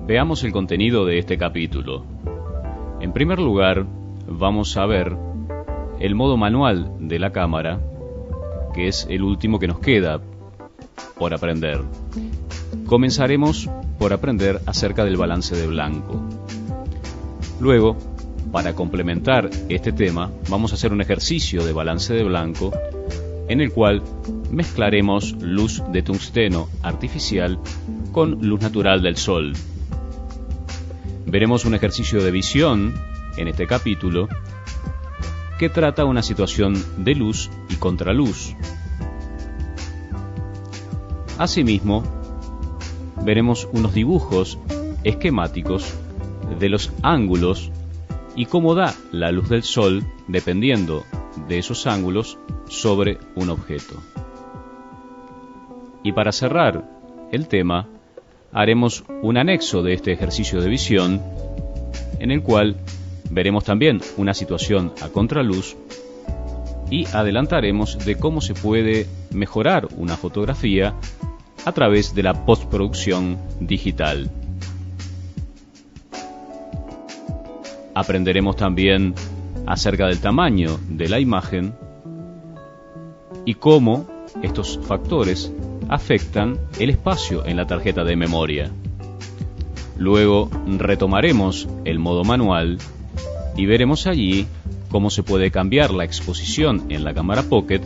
Veamos el contenido de este capítulo. En primer lugar, vamos a ver el modo manual de la cámara, que es el último que nos queda por aprender. Comenzaremos por aprender acerca del balance de blanco. Luego, para complementar este tema, vamos a hacer un ejercicio de balance de blanco en el cual mezclaremos luz de tungsteno artificial con luz natural del sol. Veremos un ejercicio de visión en este capítulo que trata una situación de luz y contraluz. Asimismo, veremos unos dibujos esquemáticos de los ángulos y cómo da la luz del sol dependiendo de esos ángulos sobre un objeto. Y para cerrar el tema, haremos un anexo de este ejercicio de visión en el cual veremos también una situación a contraluz y adelantaremos de cómo se puede mejorar una fotografía a través de la postproducción digital. Aprenderemos también acerca del tamaño de la imagen y cómo estos factores afectan el espacio en la tarjeta de memoria. Luego retomaremos el modo manual y veremos allí cómo se puede cambiar la exposición en la cámara Pocket,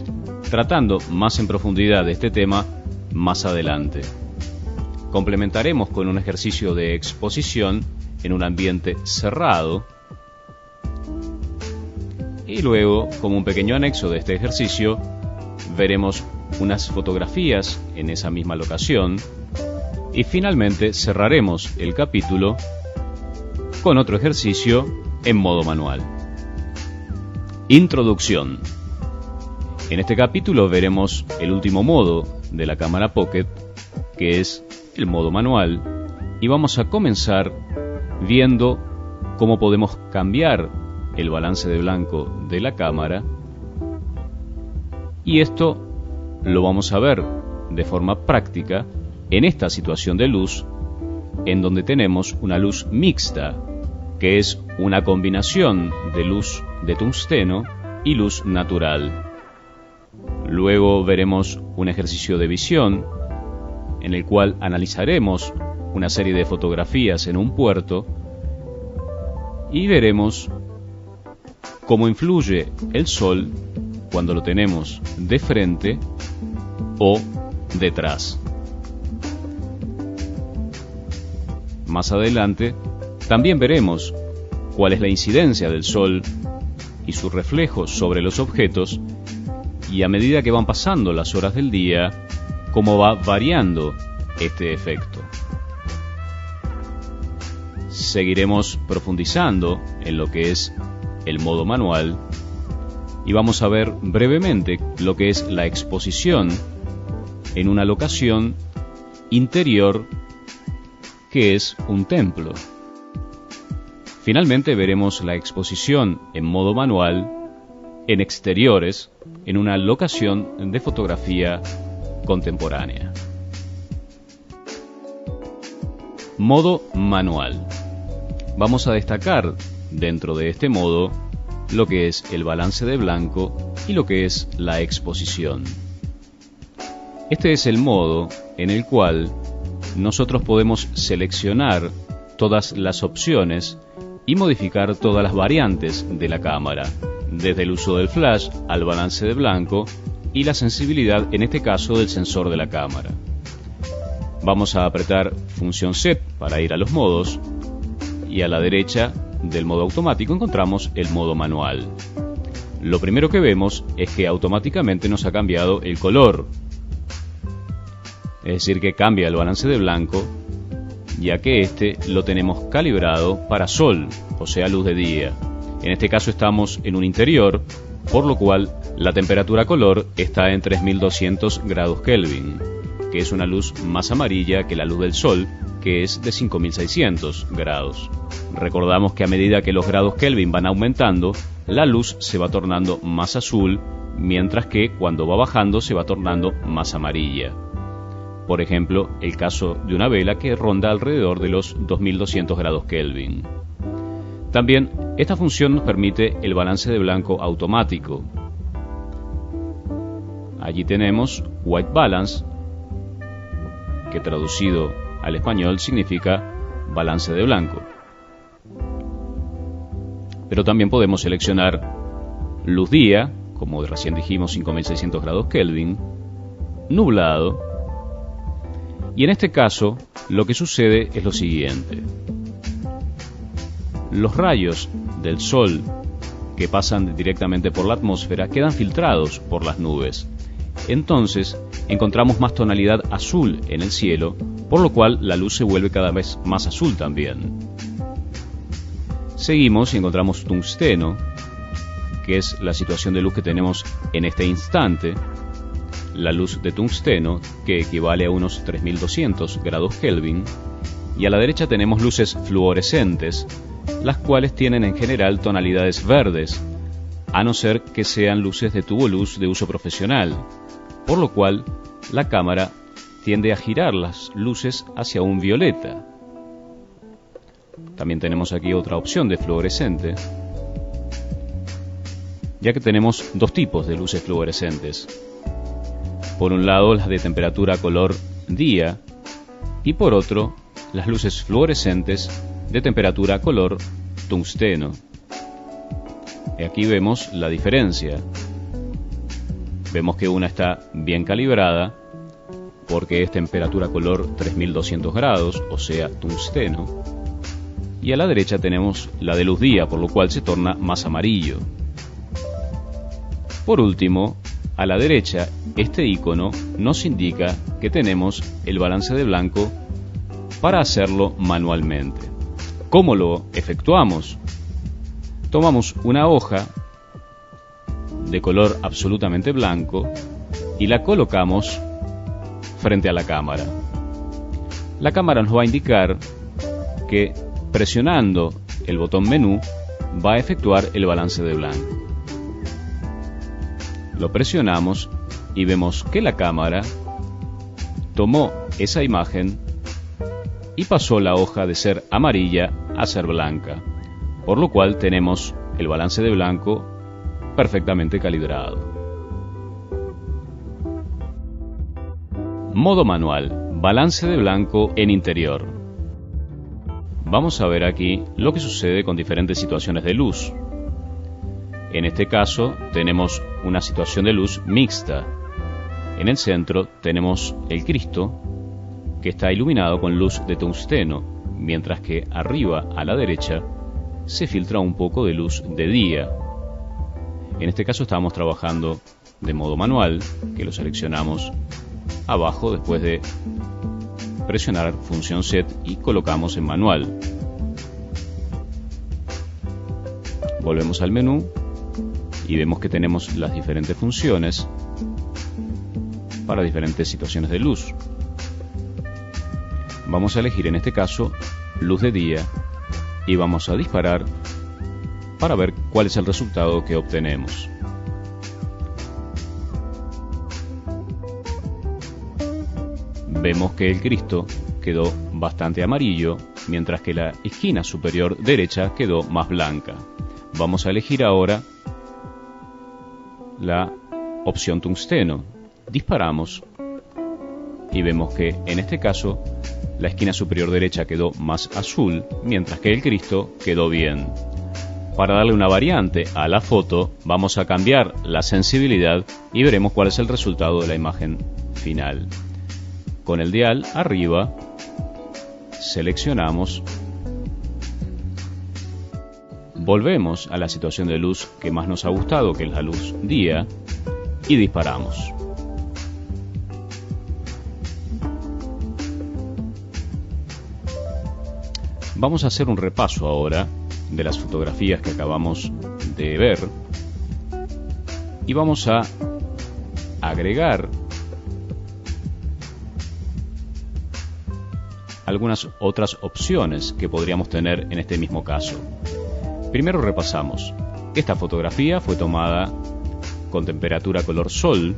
tratando más en profundidad de este tema más adelante. Complementaremos con un ejercicio de exposición en un ambiente cerrado y luego, como un pequeño anexo de este ejercicio, veremos unas fotografías en esa misma locación y finalmente cerraremos el capítulo con otro ejercicio en modo manual. Introducción. En este capítulo veremos el último modo de la cámara Pocket, que es el modo manual, y vamos a comenzar viendo cómo podemos cambiar el balance de blanco de la cámara, y esto lo vamos a ver de forma práctica en esta situación de luz, en donde tenemos una luz mixta, que es una combinación de luz de tungsteno y luz natural. Luego veremos un ejercicio de visión, en el cual analizaremos una serie de fotografías en un puerto y veremos cómo influye el sol cuando lo tenemos de frente o detrás. Más adelante también veremos cuál es la incidencia del sol y su reflejo sobre los objetos, y a medida que van pasando las horas del día, cómo va variando este efecto. Seguiremos profundizando en lo que es el modo manual y vamos a ver brevemente lo que es la exposición en una locación interior que es un templo. Finalmente veremos la exposición en modo manual en exteriores en una locación de fotografía contemporánea. Modo manual. Vamos a destacar dentro de este modo lo que es el balance de blanco y lo que es la exposición. Este es el modo en el cual nosotros podemos seleccionar todas las opciones y modificar todas las variantes de la cámara, desde el uso del flash al balance de blanco y la sensibilidad, en este caso, del sensor de la cámara. Vamos a apretar función Set para ir a los modos y a la derecha del modo automático encontramos el modo manual. Lo primero que vemos es que automáticamente nos ha cambiado el color, es decir, que cambia el balance de blanco, ya que este lo tenemos calibrado para sol, o sea, luz de día. En este caso estamos en un interior, por lo cual la temperatura color está en 3200 grados Kelvin, que es una luz más amarilla que la luz del sol, que es de 5600 grados. Recordamos que a medida que los grados Kelvin van aumentando, la luz se va tornando más azul, mientras que cuando va bajando se va tornando más amarilla. Por ejemplo, el caso de una vela que ronda alrededor de los 2200 grados Kelvin. También, esta función nos permite el balance de blanco automático. Allí tenemos White Balance, que traducido al español significa balance de blanco. Pero también podemos seleccionar luz día, como recién dijimos 5600 grados Kelvin, nublado, y en este caso lo que sucede es lo siguiente. Los rayos del sol que pasan directamente por la atmósfera quedan filtrados por las nubes. Entonces encontramos más tonalidad azul en el cielo, por lo cual la luz se vuelve cada vez más azul también. Seguimos y encontramos tungsteno, que es la situación de luz que tenemos en este instante. La luz de tungsteno, que equivale a unos 3200 grados Kelvin, y a la derecha tenemos luces fluorescentes, las cuales tienen en general tonalidades verdes, a no ser que sean luces de tubo luz de uso profesional, por lo cual la cámara tiende a girar las luces hacia un violeta. También tenemos aquí otra opción de fluorescente, ya que tenemos dos tipos de luces fluorescentes. Por un lado, las de temperatura color día, y por otro, las luces fluorescentes de temperatura color tungsteno. Y aquí vemos la diferencia. Vemos que una está bien calibrada porque es temperatura color 3200 grados, o sea, tungsteno. Y a la derecha tenemos la de luz día, por lo cual se torna más amarillo. Por último, a la derecha, este icono nos indica que tenemos el balance de blanco para hacerlo manualmente. ¿Cómo lo efectuamos? Tomamos una hoja de color absolutamente blanco y la colocamos frente a la cámara. La cámara nos va a indicar que presionando el botón menú va a efectuar el balance de blanco. Lo presionamos y vemos que la cámara tomó esa imagen y pasó la hoja de ser amarilla a ser blanca, por lo cual tenemos el balance de blanco perfectamente calibrado. Modo manual, balance de blanco en interior. Vamos a ver aquí lo que sucede con diferentes situaciones de luz. En este caso tenemos una situación de luz mixta. En el centro tenemos el Cristo, que está iluminado con luz de tungsteno, mientras que arriba a la derecha se filtra un poco de luz de día. En este caso estamos trabajando de modo manual, que lo seleccionamos abajo después de presionar función set y colocamos en manual. Volvemos al menú y vemos que tenemos las diferentes funciones para diferentes situaciones de luz. Vamos a elegir en este caso luz de día y vamos a disparar para ver cuál es el resultado que obtenemos. Vemos que el Cristo quedó bastante amarillo, mientras que la esquina superior derecha quedó más blanca. Vamos a elegir ahora la opción tungsteno. Disparamos y vemos que en este caso la esquina superior derecha quedó más azul, mientras que el Cristo quedó bien. Para darle una variante a la foto, vamos a cambiar la sensibilidad y veremos cuál es el resultado de la imagen final. Con el dial arriba, seleccionamos, volvemos a la situación de luz que más nos ha gustado, que es la luz día, y disparamos. Vamos a hacer un repaso ahora de las fotografías que acabamos de ver y vamos a agregar algunas otras opciones que podríamos tener en este mismo caso. Primero repasamos. Esta fotografía fue tomada con temperatura color sol,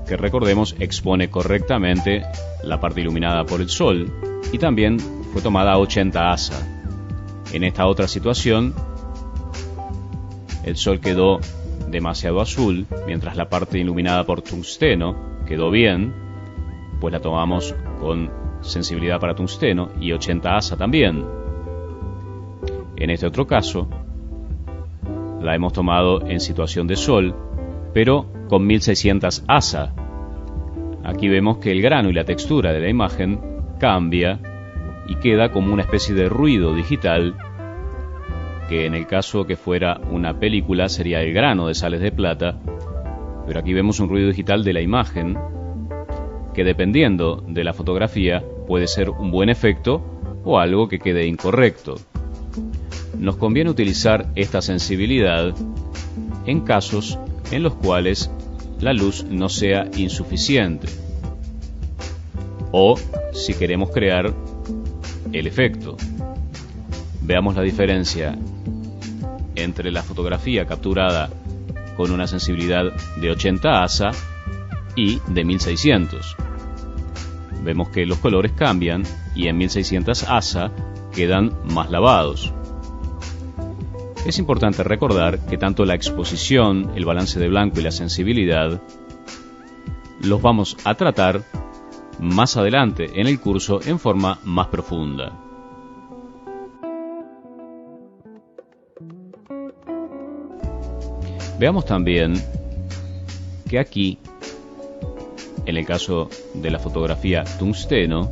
que recordemos expone correctamente la parte iluminada por el sol y también fue tomada a 80 ASA. En esta otra situación, el sol quedó demasiado azul, mientras la parte iluminada por tungsteno quedó bien, pues la tomamos con sensibilidad para tungsteno y 80 ASA también. En este otro caso, la hemos tomado en situación de sol, pero con 1600 ASA. Aquí vemos que el grano y la textura de la imagen cambia y queda como una especie de ruido digital, que en el caso que fuera una película sería el grano de sales de plata, pero aquí vemos un ruido digital de la imagen que, dependiendo de la fotografía, puede ser un buen efecto o algo que quede incorrecto. Nos conviene utilizar esta sensibilidad en casos en los cuales la luz no sea insuficiente o si queremos crear el efecto. Veamos la diferencia entre la fotografía capturada con una sensibilidad de 80 ASA y de 1600. Vemos que los colores cambian y en 1600 ASA quedan más lavados. Es importante recordar que tanto la exposición, el balance de blanco y la sensibilidad los vamos a tratar más adelante en el curso en forma más profunda. Veamos también que aquí, en el caso de la fotografía tungsteno,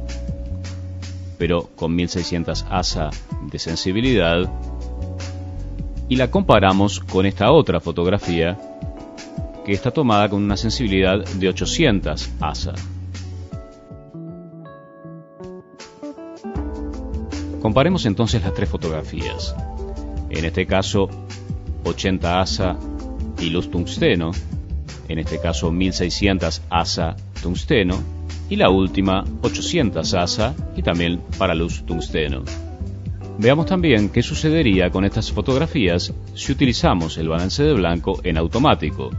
pero con 1600 ASA de sensibilidad, y la comparamos con esta otra fotografía que está tomada con una sensibilidad de 800 ASA. Comparemos entonces las tres fotografías. En este caso 80 ASA y luz tungsteno, en este caso 1600 ASA tungsteno y la última 800 ASA y también para luz tungsteno. Veamos también qué sucedería con estas fotografías si utilizamos el balance de blanco en automático.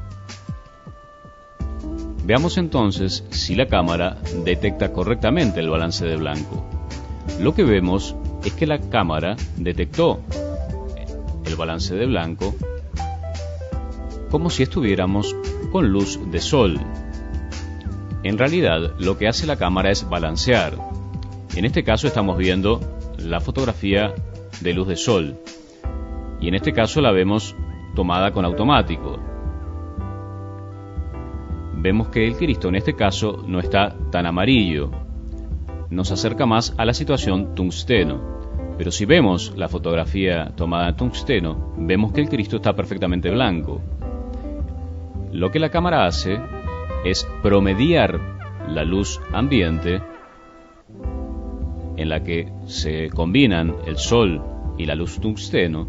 Veamos entonces si la cámara detecta correctamente el balance de blanco. Lo que vemos es que la cámara detectó el balance de blanco como si estuviéramos con luz de sol. En realidad, lo que hace la cámara es balancear. En este caso estamos viendo la fotografía de luz de sol y en este caso la vemos tomada con automático. Vemos que el Cristo en este caso no está tan amarillo, nos acerca más a la situación tungsteno, pero si vemos la fotografía tomada en tungsteno, vemos que el Cristo está perfectamente blanco. Lo que la cámara hace es promediar la luz ambiente en la que se combinan el sol y la luz tungsteno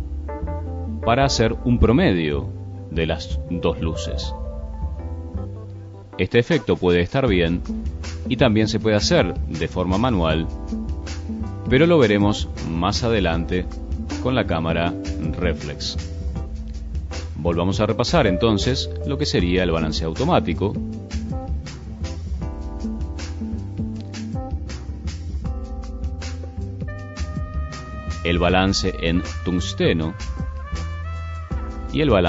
para hacer un promedio de las dos luces. Este efecto puede estar bien y también se puede hacer de forma manual, pero lo veremos más adelante con la cámara reflex. Volvamos a repasar entonces lo que sería el balance automático. El balance en tungsteno y el balance